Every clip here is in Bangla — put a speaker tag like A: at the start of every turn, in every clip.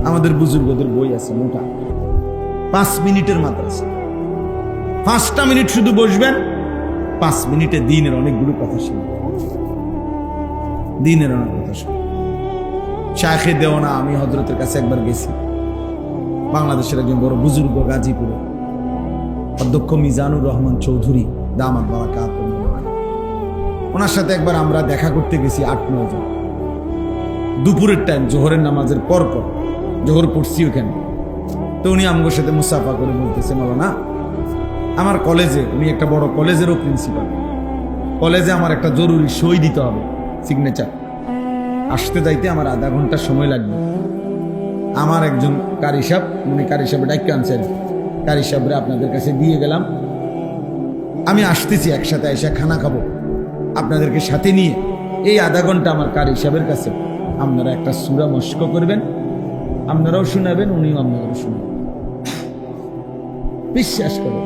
A: আমাদের বুজুর্গদের বই আছে মোটা, 5 মিনিটের মাদ্রাসা। 5টা মিনিট শুধু বসবেন, 5 মিনিটে দিনের অনেকগুলো কথা শুনবেন, দিনের অনেক কথা শুনবেন। শায়েখে দেওয়ানা আমি হযরতের কাছে একবার গেছি, বাংলাদেশের একজন বড় বুজুর্গ, গাজীপুরে অধ্যক্ষ মিজানুর রহমান চৌধুরী দামাত বারাকাতুহু। ওনার সাথে একবার আমরা দেখা করতে গেছি 8-9 জন, দুপুরের টাইম, জোহরের নামাজের পর পর, জোহর পড়ছি ওখানে। তো উনি আমগোর সাথে মুসাফা করে বলতেছে, মাওলানা আমার কলেজে, উনি একটা বড় কলেজেরও প্রিন্সিপাল, কলেজে আমার একটা জরুরি সই দিতে হবে, সিগনেচার, আসতে যাইতে আমার আধা ঘন্টা সময় লাগবে। আমার একজন কারি সাহেব, উনি কারি সাহেব ডাইকে আনছেন, কারি সাহেবরে আপনাদের কাছে দিয়ে গেলাম, আমি আসতেছি, একসাথে এসে খানা খাবো, আপনাদেরকে সাথে নিয়ে এই আধা ঘন্টা আমার কারি সাহেবের কাছে আপনারা একটা সূরা মশক করবেন, আপনারাও শোনাবেন, উনিও আপনাদেরও শোনাবেন। বিশ্বাস করেন,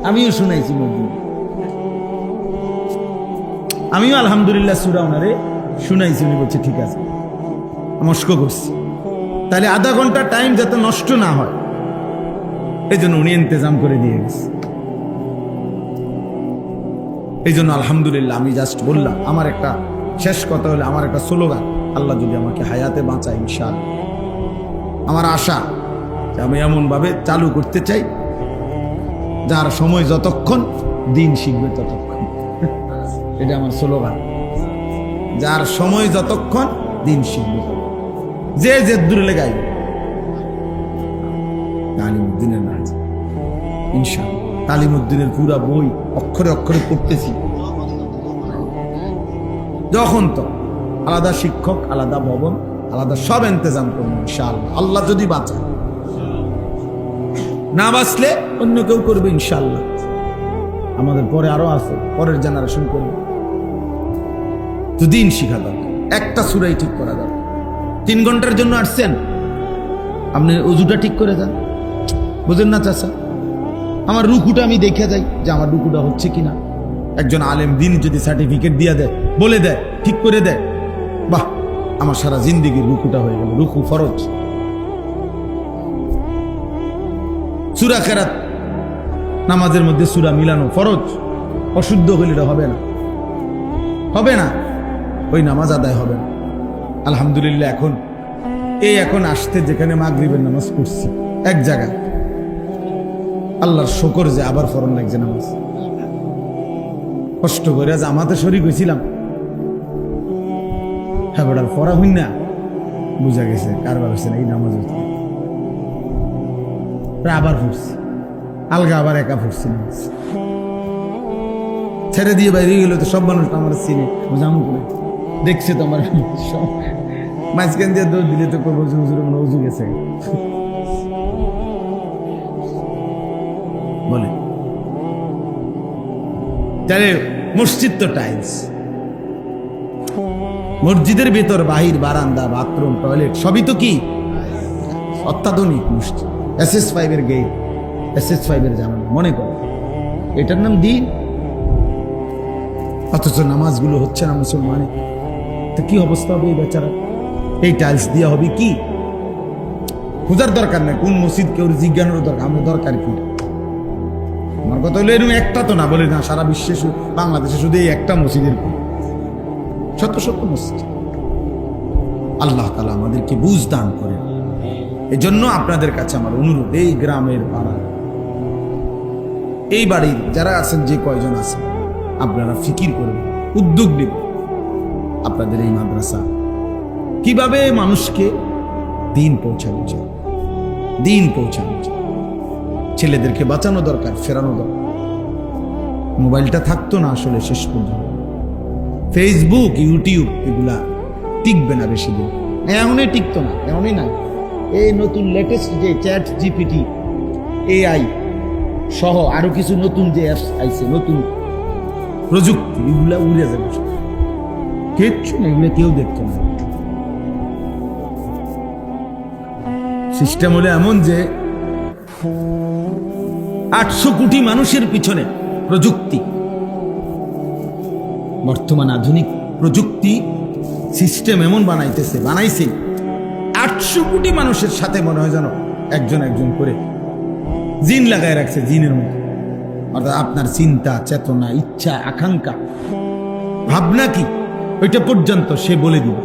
A: আমিও শুনাইছি মসজিদে, আমিও আলহামদুলিল্লাহ সূরা ওনারে শুনাইছি। উনি বলছে ঠিক আছে, মশক করছি। তাহলে আধা ঘন্টা টাইম যাতে নষ্ট না হয়, এই জন্য উনি ইন্তজাম করে দিয়ে গেছে। এই জন্য আলহামদুলিল্লাহ আমি জাস্ট বললাম, আমার একটা শেষ কথা হলো, আমার একটা স্লোগান, আল্লাহ যদি আমাকে হায়াতে বাঁচায় ইনশাআল্লাহ, আমার আশা যে আমি এমনভাবে চালু করতে চাই যার সময় যতক্ষণ দিন শিখবে ততক্ষণ। এটা আমার স্লোগান, যার সময় যতক্ষণ দিন শিখবে, যে যে দূরে লেগাই তালিমুদ্দিনের নাচ ইনশাআল্লাহ। তালিমুদ্দিনের পুরা বই অক্ষরে অক্ষরে পড়তেছি, যখন তো আলাদা শিক্ষক, আলাদা ভবন, আলাদা সব ইন্তজাম করবো ইনশাআল্লাহ, আল্লাহ যদি বাঁচায়। না বাঁচলে অন্য কেউ করবে ইনশাআল্লাহ, আমাদের পরে আরো আছে, পরের জেনারেশন করবে। তো দিন শিখা দরকার, একটা সূরাই ঠিক করা দরকার। 3 ঘন্টার জন্য আসছেন, আপনি ওযুটা ঠিক করে যান, বুঝেন না চাচা? আমার রুকুটা আমি দেখে যাই যে আমার রুকুটা হচ্ছে কিনা। একজন আলেম দিন যদি সার্টিফিকেট দিয়ে দেয়, বলে দেয়, ঠিক করে দেয়, বাহ, আমার সারা জিন্দেগির রুকুটা হয়ে গেল। রুকু ফরজ। সূরা কেরাত, নামাজের মধ্যে সূরা মিলানো ফরজ, অশুদ্ধ হইলে এটা হবে না, হবে না, ওই নামাজ আদায় হবে না। আলহামদুলিল্লাহ এখন আসতে যেখানে মাগরিবের নামাজ পড়ছি এক জায়গায়, আল্লাহর শুকর যে আবার ফরন লাগছে নামাজ, কষ্ট করে জামাতে শরীক হয়েছিলাম, হ্যাঁ বেটার পড়া হইন না, বুঝা গেছে কারবার হচ্ছে না এই নামাজ হচ্ছে, আবার পড়ছি আলগা, আবার একা পড়ছি নামাজ, ছেড়ে দিয়ে বাইরে গেল তো সব মানুষ আমার চিনে, জামু করে দেখছে তো আমার মাঝখান দিয়ে দৌড় দিলে তো উজু গেছে বলে। তাহলে মসজিদ তো টাইলস, মসজিদের ভেতর বাহির, বারান্দা, বাথরুম, টয়লেট সবই তো কি অত্যাধুনিক মসজিদ। SS5 এর গেট, SS5 এর জানালা, মনে করো এটার নাম দিন, অথচ নামাজগুলো হচ্ছে না মুসলমানে। তো কি অবস্থা হবে এই বেচারা? এই টাইলস দিয়া হবে কি? খোঁজার দরকার নাই কোন মসজিদ, কেউ জিজ্ঞাসার দরকার, আমার দরকার কি? আমার কথা হলো এরকম একটা তো না, বলে না সারা বিশ্বে, বাংলাদেশে শুধু এই একটা মসজিদের, শত শত মসজিদ। আল্লাহ তাআলা আমাদেরকে বুঝ দান করেন। এজন্য আপনাদের কাছে আমার অনুরোধ, এই গ্রামের, পাড়া, এই বাড়ির যারা আছেন, যে কয়জন আছেন, আপনারা ফিকির করবেন, উদ্যোগ নেবেন, আপনাদের এই মাদ্রাসা কিভাবে মানুষকে দিন পৌঁছানো যায়, দিন পৌঁছানো যায়। ছেলেদেরকে বাঁচানো দরকার, ফেরানো দরকার। মোবাইলটা থাকতো না আসলে শেষ পর্যন্ত, ফেসবুক, ইউটিউব এগুলা টিকবে না বেশি দিন, এমনই টিকতো না, এমনই না। এই নতুন লেটেস্ট যে চ্যাট জিপিটি, AI সহ আরো কিছু নতুন যে অ্যাপস আইছে, নতুন প্রযুক্তি, এগুলা উড়ে যাবে, কিচ্ছু না, এগুলো কেউ দেখতো না। সিস্টেম হলো এমন যে 800 কোটি মানুষের পিছনে প্রযুক্তি, বর্তমান আধুনিক প্রযুক্তি সিস্টেম এমন বানাইছে 800 500 কোটি মানুষের সাথে মনে হয় যেন একজন একজন করে জিন লাগায় রাখছে, জিনের মতো। অর্থাৎ আপনার চিন্তা, চেতনা, ইচ্ছা, আকাঙ্ক্ষা, ভাবনা কি ওইটা পর্যন্ত সে বলে দিবে।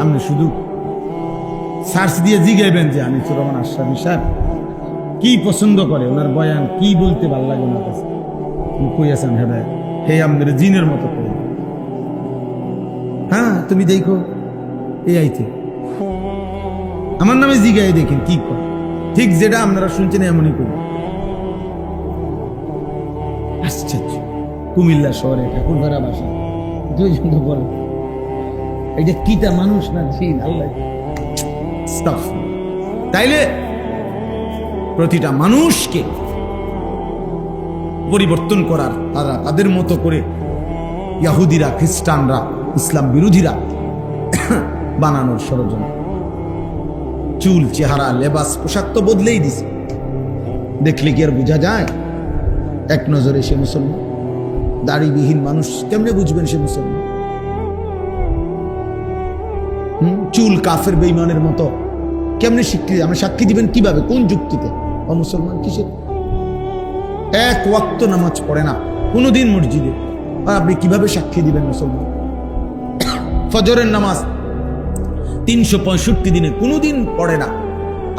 A: আপনি শুধু সার্চ দিয়ে জিগাইবেন যে আনিসুর রহমান আশরাফি স্যার কি পছন্দ করে, ওনার বয়ান কি বলতে ভালো লাগে ওনার কাছে, কই আছেন হেদায়, হে আমাদের জিনের মতো করে। হ্যাঁ, তুমি দেখো এই আইতে আমার নামে জিগাই দেখেন কি কর, ঠিক যেটা আপনারা শুনছেন এমনই করি। আশ্চর্য। কুমিল্লা শহরে ঠাকুরপাড়া বাসা দুইজন তো বলে এটা কিটা মানুষ না জিন, আল্লাহ। তাইলে প্রতিটা মানুষকে পরিবর্তন করার তারা তাদের মতো করে ইহুদিরা, খ্রিস্টানরা, ইসলাম বিরোধীরা বানানোর ষড়যন্ত্র। চুল, চেহারা, লেবাস, পোশাক তো বদলেই দিছে। দেখলে কি আর বোঝা যায় এক নজরে সে মুসলমান? দাড়িবিহীন মানুষ কেমনে বুঝবেন সে মুসলমান? চুল কাফের বেঈমানের মতো কেমনে স্বীকৃতি, আমরা সাক্ষী দিবেন কিভাবে, কোন যুক্তিতে? ও মুসলমান কিসের? এক ওয়াক্ত নামাজ পড়ে না কোনোদিন মসজিদে, আর আপনি কিভাবে সাক্ষী দিবেন মুসলমান? ফজরের নামাজ 365 দিনে কোনোদিন পড়ে না,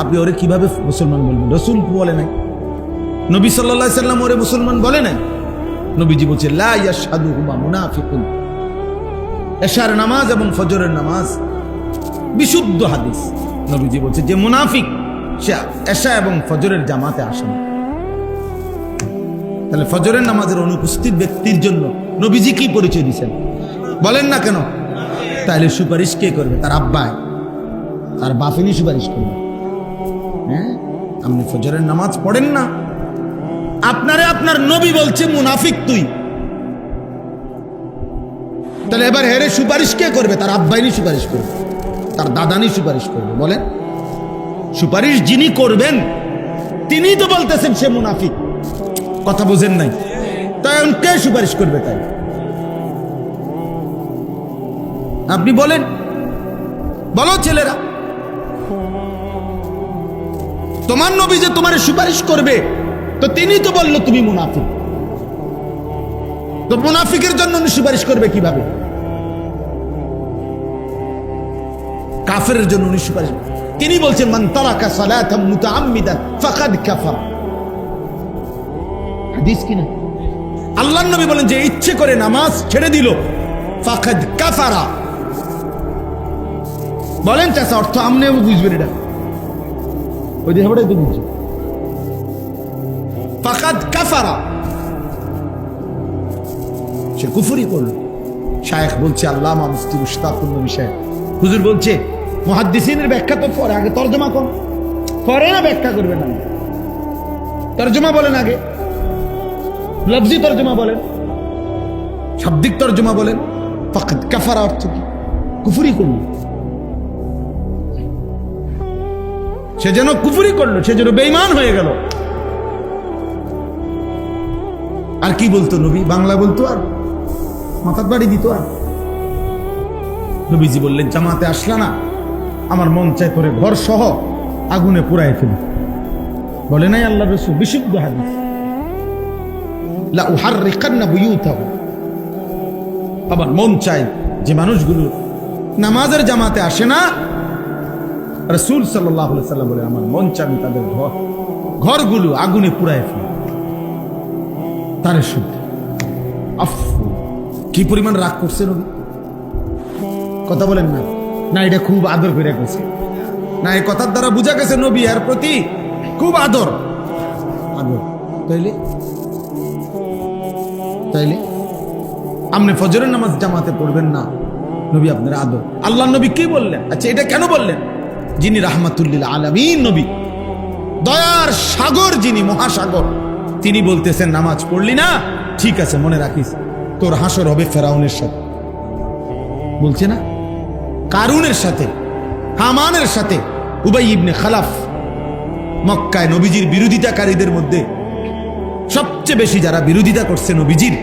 A: আপনি ওরে কিভাবে মুসলমান বলবেন? রসুল বলে নাই, নবী সাল্লাল্লাহু আলাইহি সাল্লাম ওরে মুসলমান বলে নাই। নবীজি বলছে লা ইয়াশহাদুহুমা মুনাফিকুন। এশার নামাজ এবং ফজরের নামাজ বিশুদ্ধ হাদিস। নবীজি বলছে যে মুনাফিক সে এশা এবং ফজরের জামাতে আসে না। তাহলে ফজরের নামাজের অনুপস্থিত ব্যক্তির জন্য নবীজি কি পরিচয় দিচ্ছেন বলেন না কেন? তাহলে সুপারিশ কে করবে? তার আব্বাই, তার বাপেনি সুপারিশ করবে। হ্যাঁ, আপনি ফজরের নামাজ পড়েন না, আপনারে আপনার নবী বলছে মুনাফিক তুই। তাহলে এবার হেরে সুপারিশ কে করবে? তার আব্বাইনি সুপারিশ করবে, তার দাদানি সুপারিশ করবে। বলেন, সুপারিশ যিনি করবেন তিনি তো বলতেছেন সে মুনাফিক। কথা বুঝেন নাই? তাই কে সুপারিশ করবে? তাই আপনি বলেন, বলো ছেলেরা, তোমার নবী যে তোমার সুপারিশ করবে তো তিনি তো বললো তুমি মুনাফিক, তো মুনাফিকের জন্য উনি সুপারিশ করবে কিভাবে? কাফেরের জন্য উনি সুপারিশ, তিনি বলছেন মান তারাকা সালাতাম মুতাআম্মিদান ফাকাদ কাফারা। হাদিস কি না? আল্লাহর নবী বলেন যে ইচ্ছে করে নামাজ ছেড়ে দিল ফাকাদ কাফারা। বলেন চাচা, অর্থ আমনেও বুঝবেন এটা, ওই দেহটাই তো বুঝছি। ফাকাদ কাফারা, সে কুফরি করল। শায়েখ বলছে, আল্লামা মুফতি মুশতাকুর নবী সাহেব হুজুর বলছে মুহাদ্দিসিনের ব্যাখ্যা তো পরে, আগে তরজমা করুন। পরে না ব্যাখ্যা করবেন, না তরজমা বলেন, আগে লফজি তরজমা বলেন, শাব্দিক তরজমা বলেন। ফাকাদ কাফারা অর্থ কি? কুফরি করল। সে যেন কুফরি করলো, সে যেন বেঈমান হয়ে গেল। আর কি বলতো নবী? বাংলা বলতো আর মাথার বাড়ি দিত। আর নবীজি বললেন জামাতে আসলা না, আমার মন চাই তোরে ঘর সহ আগুনে পুরাই ফেলি। বলে নাই আল্লাহ রাসূল? বিশুদ্ধ হাদিস, লা উহাররিকান্না বুয়ুতাহু। আমার মন চাই যে মানুষগুলো নামাজের জামাতে আসে না, রাসূল সাল্লাল্লাহু আলাইহি সাল্লাম বলে আমার মন চাই আমি তাদের ঘরগুলো আগুনে পুরাই ফেলি। তারে শুদ্ধ কি পরিমাণ রাগ করছে নবী? কথা বলেন না, না এটা খুব আদর করে গেছে, না এই কথার দ্বারা বোঝা গেছে নবী এর প্রতি খুব আদর। আদর তাইলে তাইলে আপনি ফজরের নামাজ জামাতে পড়বেন না, নবী আপনার আদর। আল্লাহ নবী কি বললেন? আচ্ছা, এটা কেন বললেন? যিনি রাহমাতুল লিল আলামিন নবী, দয়ার সাগর যিনি, মহাসাগর, তিনি বলতেছেন নামাজ পড়লি না, ঠিক আছে মনে রাখিস তোর হাসর হবে ফেরাউনের সাথে। বলছে না, কারুনের সাথে, হামানের সাথে। উবাই ইবনে খালাফ মক্কায় নবীজির বিরোধিতাকারীদের মধ্যে সবচেয়ে বেশি যারা বিরোধিতা করছে নবীজির,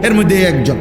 A: এর মধ্যে একজন।